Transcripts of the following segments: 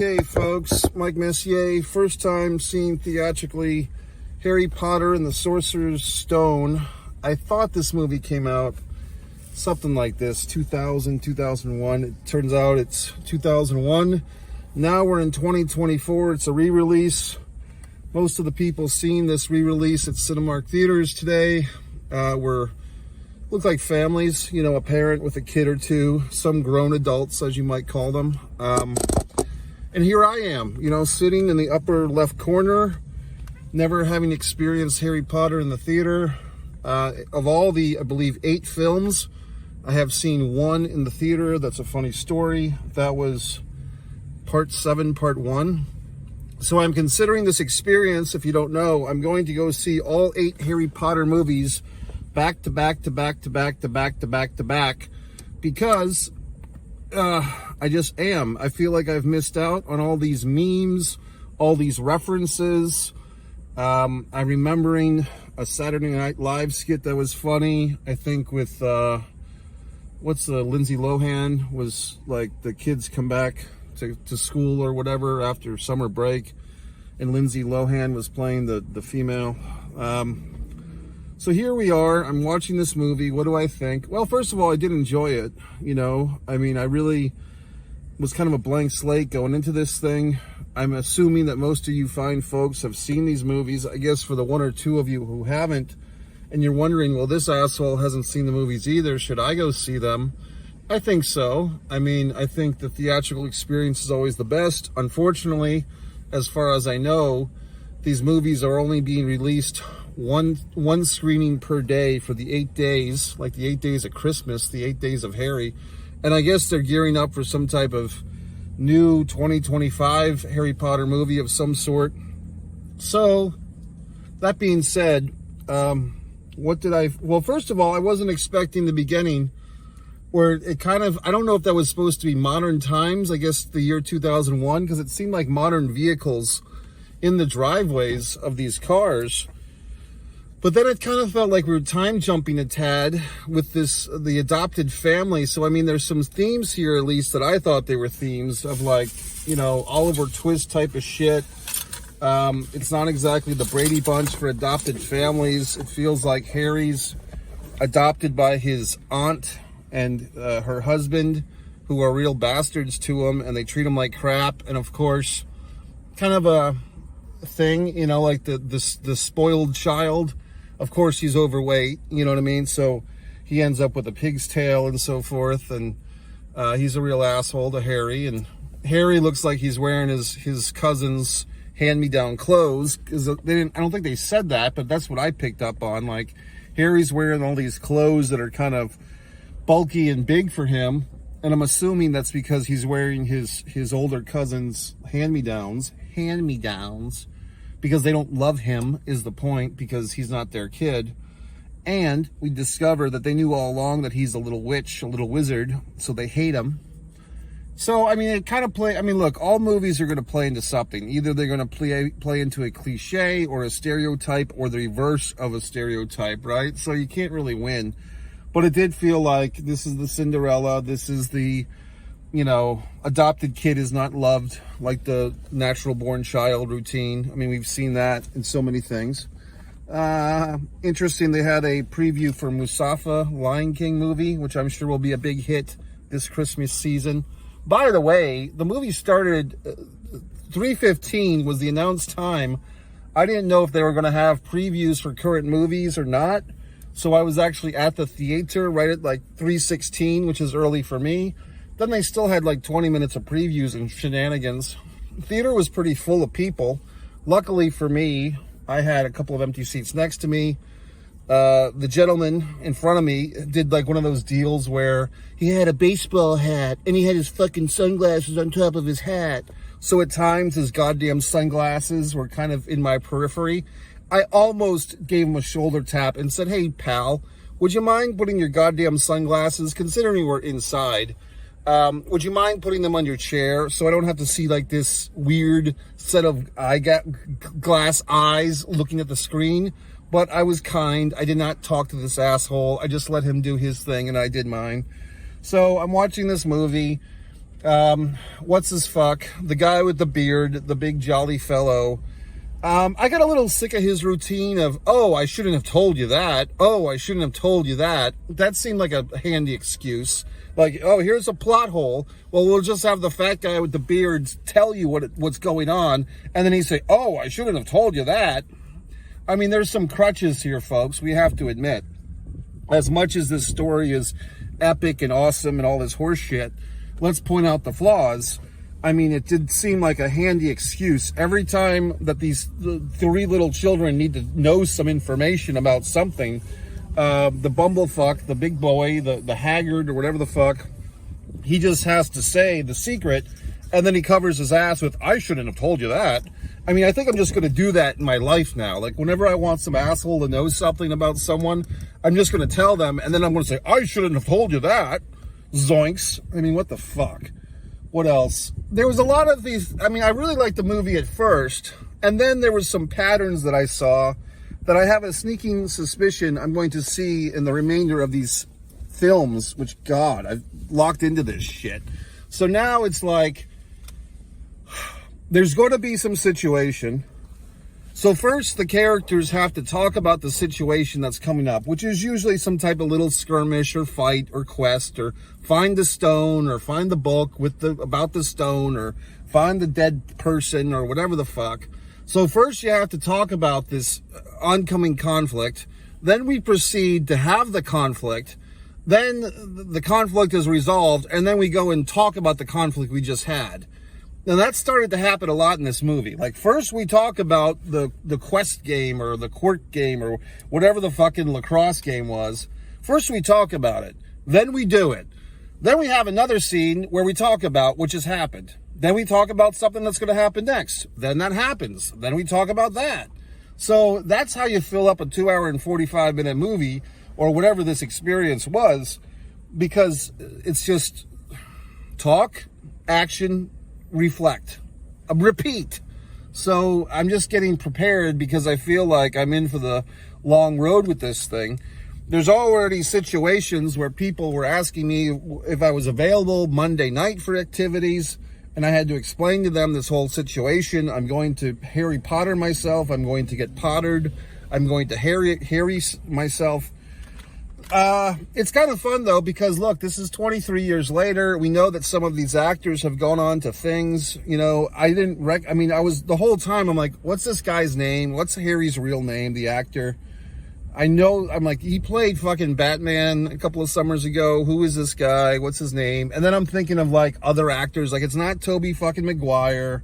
Okay, folks, Mike Messier, first time seeing theatrically Harry Potter and the Sorcerer's Stone. I thought this movie came out something like this, 2000, 2001. It turns out it's 2001. Now we're in 2024. It's a re-release. Most of the people seeing this re-release at Cinemark theaters today look like families, you know, a parent with a kid or two, some grown adults, as you might call them. And here I am, you know, sitting in the upper left corner, never having experienced Harry Potter in the theater. Of all the, I believe, 8 films, I have seen 1 in the theater. That's a funny story. That was part 7, part 1. So I'm considering this experience. If you don't know, I'm going to go see all 8 Harry Potter movies back to back to back to back to back to back to back, because I just am. I feel like I've missed out on all these memes, all these references. I'm remembering a Saturday Night Live skit that was funny, I think with, Lindsay Lohan, was like the kids come back to school or whatever after summer break, and Lindsay Lohan was playing the female. So here we are. I'm watching this movie. What do I think? Well, first of all, I did enjoy it. You know, I mean, I really was kind of a blank slate going into this thing. I'm assuming that most of you fine folks have seen these movies. I guess for the 1 or 2 of you who haven't, and you're wondering, well, this asshole hasn't seen the movies either. Should I go see them? I think so. I mean, I think the theatrical experience is always the best. Unfortunately, as far as I know, these movies are only being released one screening per day for the 8 days, like the 8 days of Christmas, the 8 days of Harry. And I guess they're gearing up for some type of new 2025 Harry Potter movie of some sort. So, that being said, well, first of all, I wasn't expecting the beginning where it kind of, I don't know if that was supposed to be modern times, I guess the year 2001, because it seemed like modern vehicles in the driveways of these cars. But then it kind of felt like we were time jumping a tad with the adopted family. So, I mean, there's some themes here, at least, that I thought they were themes of, like, you know, Oliver Twist type of shit. It's not exactly the Brady Bunch for adopted families. It feels like Harry's adopted by his aunt and her husband, who are real bastards to him, and they treat him like crap. And, of course, kind of a thing, you know, like the spoiled child. Of course, he's overweight, you know what I mean? So he ends up with a pig's tail and so forth, and he's a real asshole to Harry. And Harry looks like he's wearing his cousin's hand-me-down clothes, because I don't think they said that, but that's what I picked up on. Like, Harry's wearing all these clothes that are kind of bulky and big for him, and I'm assuming that's because he's wearing his older cousin's hand-me-downs, because they don't love him, is the point, because he's not their kid. And we discover that they knew all along that he's a little witch, a little wizard, so they hate him. So, I mean, it kind of look, all movies are going to play into something. Either they're going to play into a cliche or a stereotype, or the reverse of a stereotype, right? So you can't really win. But it did feel like this is the Cinderella, this is the, you know, adopted kid is not loved like the natural born child routine. I mean, we've seen that in so many things. Interesting, they had a preview for Mustafa, Lion King movie, which I'm sure will be a big hit this Christmas season. By the way, the movie started, 3:15 was the announced time. I didn't know if they were going to have previews for current movies or not. So I was actually at the theater right at like 3:16, which is early for me. Then they still had like 20 minutes of previews and shenanigans. The theater was pretty full of people. Luckily for me, I had a couple of empty seats next to me. The gentleman in front of me did like one of those deals where he had a baseball hat and he had his fucking sunglasses on top of his hat. So at times his goddamn sunglasses were kind of in my periphery. I almost gave him a shoulder tap and said, "Hey, pal, would you mind putting your goddamn sunglasses, considering we're inside, would you mind putting them on your chair so I don't have to see like this weird set of glass eyes looking at the screen?" But I was kind. I did not talk to this asshole. I just let him do his thing and I did mine. So I'm watching this movie. What's his fuck? The guy with the beard, the big jolly fellow. I got a little sick of his routine of, oh, I shouldn't have told you that. Oh, I shouldn't have told you that. That seemed like a handy excuse. Like, oh, here's a plot hole. Well, we'll just have the fat guy with the beard tell you what's going on. And then he say, oh, I shouldn't have told you that. I mean, there's some crutches here, folks. We have to admit. As much as this story is epic and awesome and all this horse shit, let's point out the flaws. I mean, it did seem like a handy excuse. Every time that these three little children need to know some information about something, the bumblefuck, the big boy, the haggard or whatever the fuck, he just has to say the secret, and then he covers his ass with, I shouldn't have told you that. I mean, I think I'm just going to do that in my life now. Like, whenever I want some asshole to know something about someone, I'm just going to tell them, and then I'm going to say, I shouldn't have told you that. Zoinks. I mean, what the fuck? What else? There was a lot of these. I mean, I really liked the movie at first, and then there was some patterns that I saw that I have a sneaking suspicion I'm going to see in the remainder of these films, which, God, I've locked into this shit. So now it's like, there's going to be some situation. So first, the characters have to talk about the situation that's coming up, which is usually some type of little skirmish or fight or quest, or find the stone, or find the book about the stone, or find the dead person, or whatever the fuck. So first you have to talk about this oncoming conflict. Then we proceed to have the conflict. Then the conflict is resolved, and then we go and talk about the conflict we just had. Now, that started to happen a lot in this movie. Like, first we talk about the quest game or the court game or whatever the fucking lacrosse game was. First we talk about it. Then we do it. Then we have another scene where we talk about what just happened. Then we talk about something that's going to happen next. Then that happens. Then we talk about that. So that's how you fill up a 2 hour and 45 minute movie or whatever this experience was, because it's just talk, action, reflect, repeat. So I'm just getting prepared because I feel like I'm in for the long road with this thing. There's already situations where people were asking me if I was available Monday night for activities, and I had to explain to them this whole situation. I'm going to Harry Potter myself. I'm going to get pottered. I'm going to Harry myself. It's kind of fun though, because look, this is 23 years later. We know that some of these actors have gone on to things, you know. I was the whole time, I'm like, what's this guy's name? What's Harry's real name, the actor? I know, I'm like, he played fucking Batman a couple of summers ago. Who is this guy? What's his name? And then I'm thinking of like other actors, like it's not Toby fucking Maguire.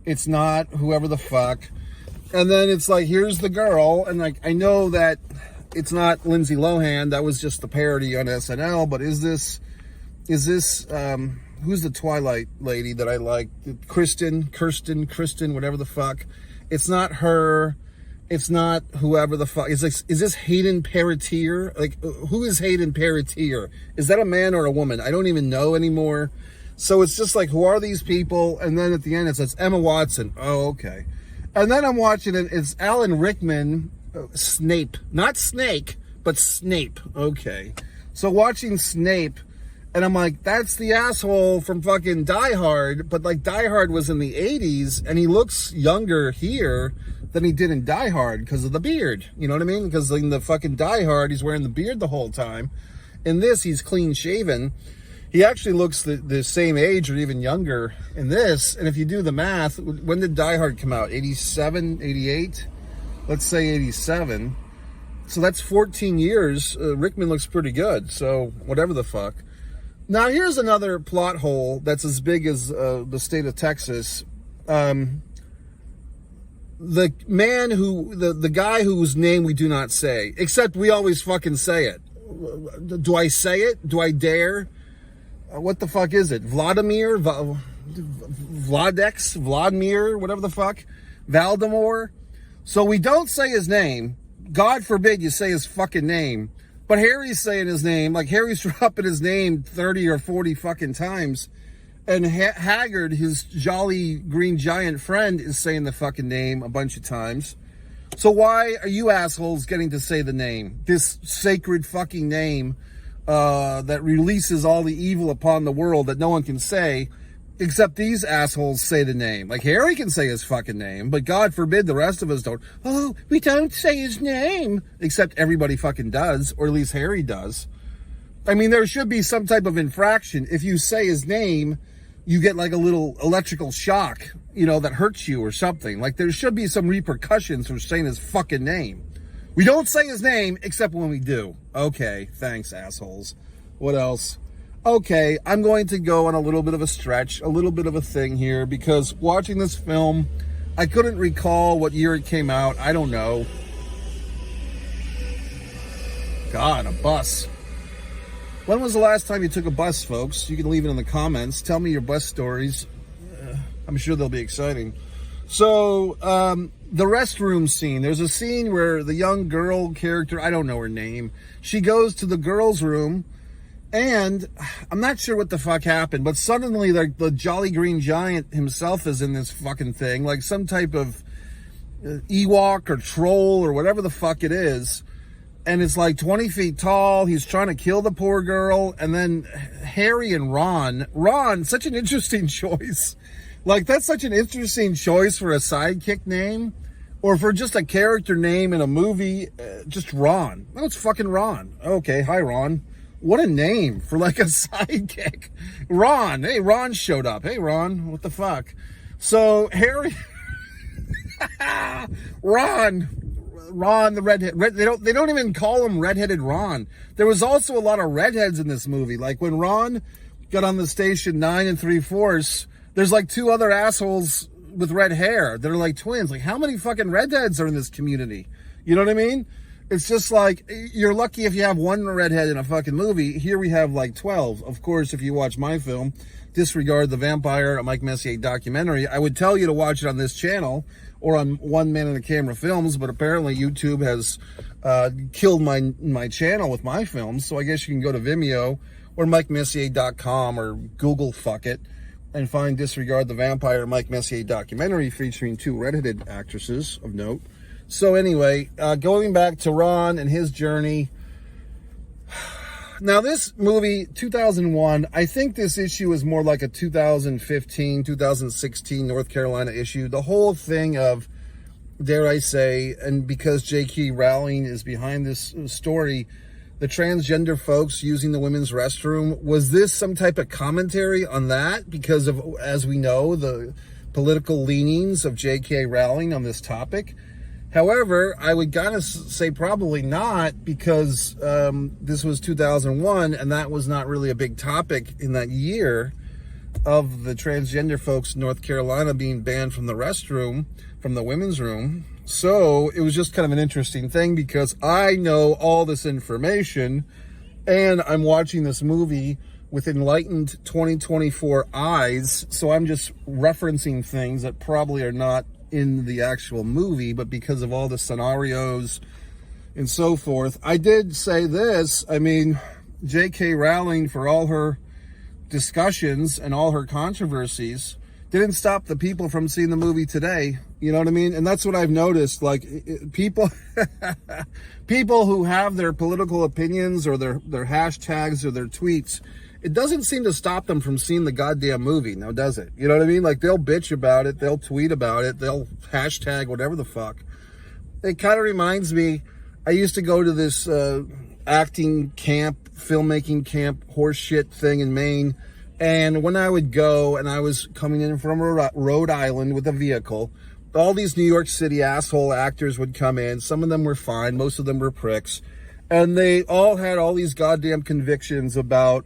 It's not whoever the fuck. And then it's like, here's the girl. And like, I know that it's not Lindsay Lohan. That was just the parody on SNL. But is this, who's the Twilight lady that I like? Kristen, whatever the fuck. It's not her. It's not whoever the fuck. Is this Hayden Panettiere? Like, who is Hayden Panettiere? Is that a man or a woman? I don't even know anymore. So it's just like, who are these people? And then at the end it says Emma Watson. Oh, okay. And then I'm watching it. It's Alan Rickman. Snape, not Snake, but Snape. Okay, so watching Snape, and I'm like, that's the asshole from fucking Die Hard. But like, Die Hard was in the 80s, and he looks younger here than he did in Die Hard because of the beard. You know what I mean? Because in the fucking Die Hard, he's wearing the beard the whole time. In this, he's clean shaven. He actually looks the same age or even younger in this. And if you do the math, when did Die Hard come out? 87, 88? Let's say 87. So that's 14 years. Rickman looks pretty good. So whatever the fuck. Now here's another plot hole that's as big as the state of Texas. The man the guy whose name we do not say, except we always fucking say it. Do I say it? Do I dare? What the fuck is it? Vladimir? Vladimir? Whatever the fuck? Valdemar? So we don't say his name. God forbid you say his fucking name. But Harry's saying his name. Like, Harry's dropping his name 30 or 40 fucking times. And Haggard, his jolly green giant friend, is saying the fucking name a bunch of times. So why are you assholes getting to say the name? This sacred fucking name that releases all the evil upon the world that no one can say. Except these assholes say the name. Like, Harry can say his fucking name, but God forbid the rest of us don't. Oh, we don't say his name. Except everybody fucking does, or at least Harry does. I mean, there should be some type of infraction. If you say his name, you get like a little electrical shock, you know, that hurts you or something. Like, there should be some repercussions for saying his fucking name. We don't say his name, except when we do. Okay, thanks, assholes. What else? Okay, I'm going to go on a little bit of a stretch, a little bit of a thing here, because watching this film, I couldn't recall what year it came out. I don't know. God, a bus. When was the last time you took a bus, folks? You can leave it in the comments. Tell me your bus stories. I'm sure they'll be exciting. So, the restroom scene. There's a scene where the young girl character, I don't know her name, she goes to the girls' room, and I'm not sure what the fuck happened, but suddenly the Jolly Green Giant himself is in this fucking thing, like some type of Ewok or troll or whatever the fuck it is. And it's like 20 feet tall. He's trying to kill the poor girl. And then Harry and Ron, such an interesting choice. Like, that's such an interesting choice for a sidekick name, or for just a character name in a movie. Just Ron. No, it's fucking Ron. Okay, hi Ron. What a name for like a sidekick. Ron. Hey, Ron showed up. Hey, Ron. What the fuck? So Harry, Ron the redhead. They don't even call him redheaded Ron. There was also a lot of redheads in this movie. Like, when Ron got on the station 9 3/4, there's like two other assholes with red hair. They're like twins. Like, how many fucking redheads are in this community? You know what I mean? It's just like, you're lucky if you have one redhead in a fucking movie. Here we have like 12. Of course, if you watch my film, Disregard the Vampire, a Mike Messier documentary, I would tell you to watch it on this channel or on One Man in the Camera Films, but apparently YouTube has killed my channel with my films, so I guess you can go to Vimeo or MikeMessier.com or Google fuck it and find Disregard the Vampire, Mike Messier documentary featuring two redheaded actresses of note. So anyway, going back to Ron and his journey. Now, this movie, 2001, I think this issue is more like a 2015, 2016 North Carolina issue. The whole thing of, dare I say, and because J.K. Rowling is behind this story, the transgender folks using the women's restroom, was this some type of commentary on that? Because of, as we know, the political leanings of J.K. Rowling on this topic. However, I would gotta say probably not, because this was 2001, and that was not really a big topic in that year of the transgender folks in North Carolina being banned from the restroom, from the women's room. So it was just kind of an interesting thing, because I know all this information, and I'm watching this movie with enlightened 2024 eyes, so I'm just referencing things that probably are not in the actual movie, but because of all the scenarios and so forth. I did say this, I mean, J.K. Rowling, for all her discussions and all her controversies, didn't stop the people from seeing the movie today. You know what I mean? And that's what I've noticed. Like, people people who have their political opinions or their hashtags or their tweets, it doesn't seem to stop them from seeing the goddamn movie, now does it? You know what I mean? Like, they'll bitch about it, they'll tweet about it, they'll hashtag whatever the fuck. It kind of reminds me, I used to go to this acting camp, filmmaking camp, horse shit thing in Maine, and when I would go, and I was coming in from Rhode Island with a vehicle, all these New York City asshole actors would come in. Some of them were fine, most of them were pricks, and they all had all these goddamn convictions about,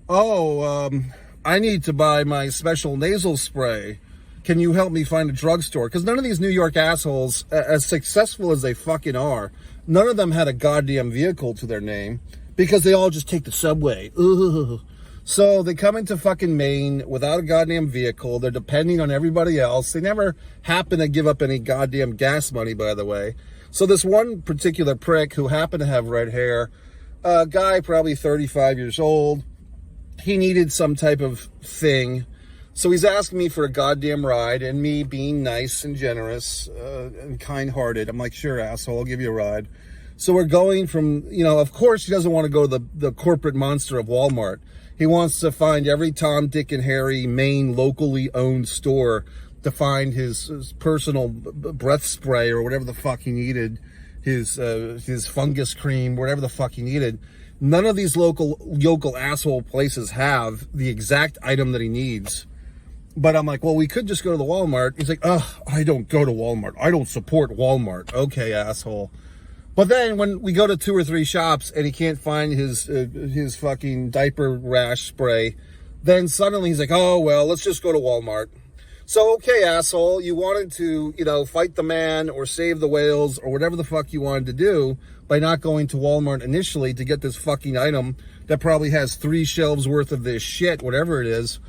I need to buy my special nasal spray. Can you help me find a drugstore? Because none of these New York assholes, as successful as they fucking are, none of them had a goddamn vehicle to their name, because they all just take the subway. Ugh. So they come into fucking Maine without a goddamn vehicle. They're depending on everybody else. They never happen to give up any goddamn gas money, by the way. So this one particular prick who happened to have red hair, a guy probably 35 years old, he needed some type of thing. So he's asking me for a goddamn ride, and me being nice and generous and kind-hearted, I'm like, sure, asshole, I'll give you a ride. So we're going from, you know, of course he doesn't want to go to the corporate monster of Walmart. He wants to find every Tom, Dick, and Harry Maine locally owned store to find his personal breath spray or whatever the fuck he needed, his fungus cream, whatever the fuck he needed. None of these local asshole places have the exact item that he needs. But I'm like, well, we could just go to the Walmart. He's like, oh, I don't go to Walmart. I don't support Walmart. Okay, asshole. But then when we go to 2 or 3 shops and he can't find his fucking diaper rash spray, then suddenly he's like, oh, well, let's just go to Walmart. So, okay, asshole, you wanted to, you know, fight the man or save the whales or whatever the fuck you wanted to do by not going to Walmart initially to get this fucking item that probably has 3 shelves worth of this shit, whatever it is.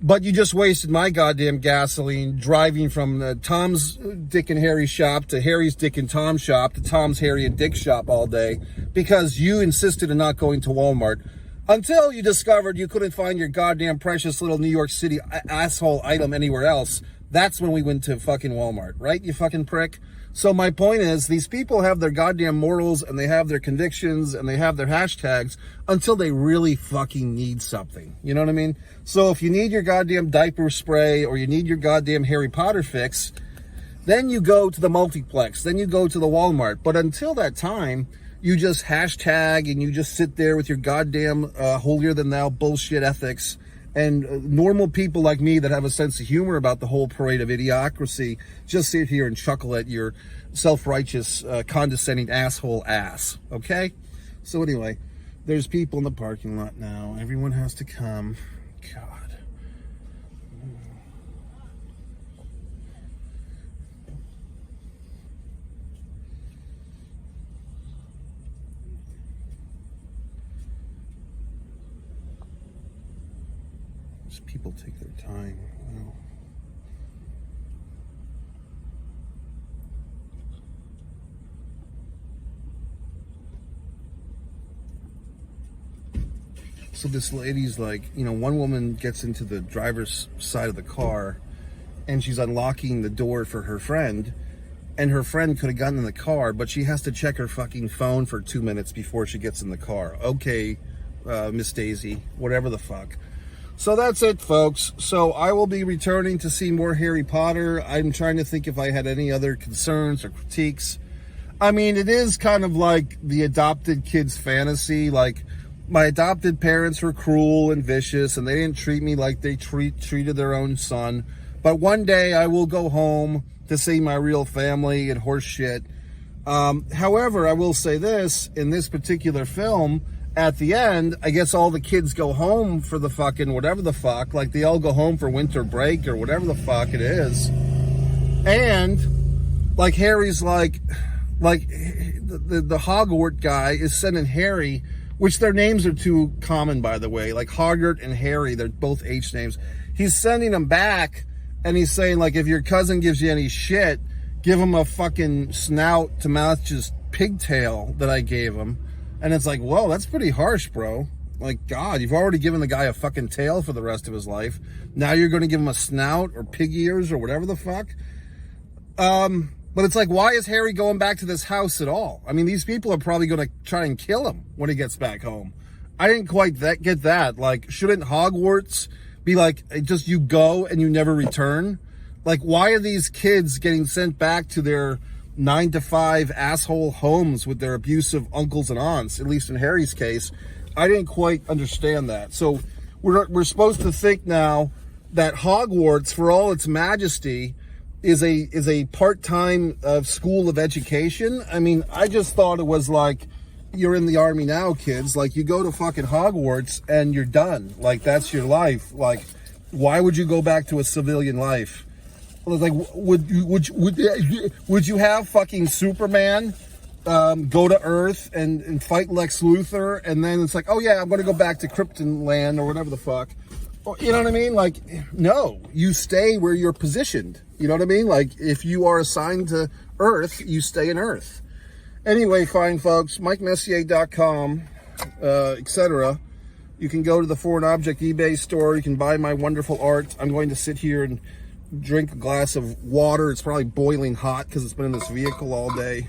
But you just wasted my goddamn gasoline driving from Tom's Dick and Harry shop to Harry's Dick and Tom shop to Tom's Harry and Dick shop all day because you insisted on not going to Walmart until you discovered you couldn't find your goddamn precious little New York City asshole item anywhere else. That's when we went to fucking Walmart, right, you fucking prick? So my point is, these people have their goddamn morals and they have their convictions and they have their hashtags until they really fucking need something. You know what I mean? So if you need your goddamn diaper spray or you need your goddamn Harry Potter fix, then you go to the multiplex, then you go to the Walmart. But until that time, you just hashtag and you just sit there with your goddamn holier-than-thou bullshit ethics. And normal people like me that have a sense of humor about the whole parade of idiocracy just sit here and chuckle at your self-righteous, condescending asshole ass, okay? So anyway, there's people in the parking lot now. Everyone has to come. God. People take their time, you know. So this lady's like, you know, one woman gets into the driver's side of the car and she's unlocking the door for her friend, and her friend could have gotten in the car, but she has to check her fucking phone for 2 minutes before she gets in the car. Okay, Miss Daisy, whatever the fuck. So that's it, folks. So I will be returning to see more Harry Potter. I'm trying to think if I had any other concerns or critiques. I mean, it is kind of like the adopted kid's fantasy. Like, my adopted parents were cruel and vicious, and they didn't treat me like they treated their own son. But one day I will go home to see my real family and horse shit. However, I will say this, in this particular film, at the end, I guess all the kids go home for the fucking whatever the fuck. Like, they all go home for winter break or whatever the fuck it is. And, like, Harry's like the Hogwarts guy is sending Harry, which their names are too common, by the way. Like, Hoggart and Harry, they're both H names. He's sending them back, and he's saying, like, if your cousin gives you any shit, give him a fucking snout to match his pigtail that I gave him. And it's like, whoa, that's pretty harsh, bro. Like, God, you've already given the guy a fucking tail for the rest of his life. Now you're going to give him a snout or pig ears or whatever the fuck. But it's like, why is Harry going back to this house at all? I mean, these people are probably going to try and kill him when he gets back home. I didn't quite get that. Like, shouldn't Hogwarts be like, just you go and you never return? Like, why are these kids getting sent back to their 9-to-5 asshole homes with their abusive uncles and aunts, at least in Harry's case? I didn't quite understand that. So we're supposed to think now that Hogwarts, for all its majesty, is a part-time school of education. I mean, I just thought it was like, you're in the army now, kids. Like, you go to fucking Hogwarts and you're done. Like, that's your life. Like, why would you go back to a civilian life? Like, would you have fucking Superman go to Earth and fight Lex Luthor, and then it's like, oh yeah, I'm going to go back to Krypton Land or whatever the fuck? You know what I mean? Like, no, you stay where you're positioned. You know what I mean? Like, if you are assigned to Earth, you stay in Earth. Anyway, fine folks, MikeMessier.com, etc. You can go to the Foreign Object eBay store. You can buy my wonderful art. I'm going to sit here and drink a glass of water. It's probably boiling hot because it's been in this vehicle all day.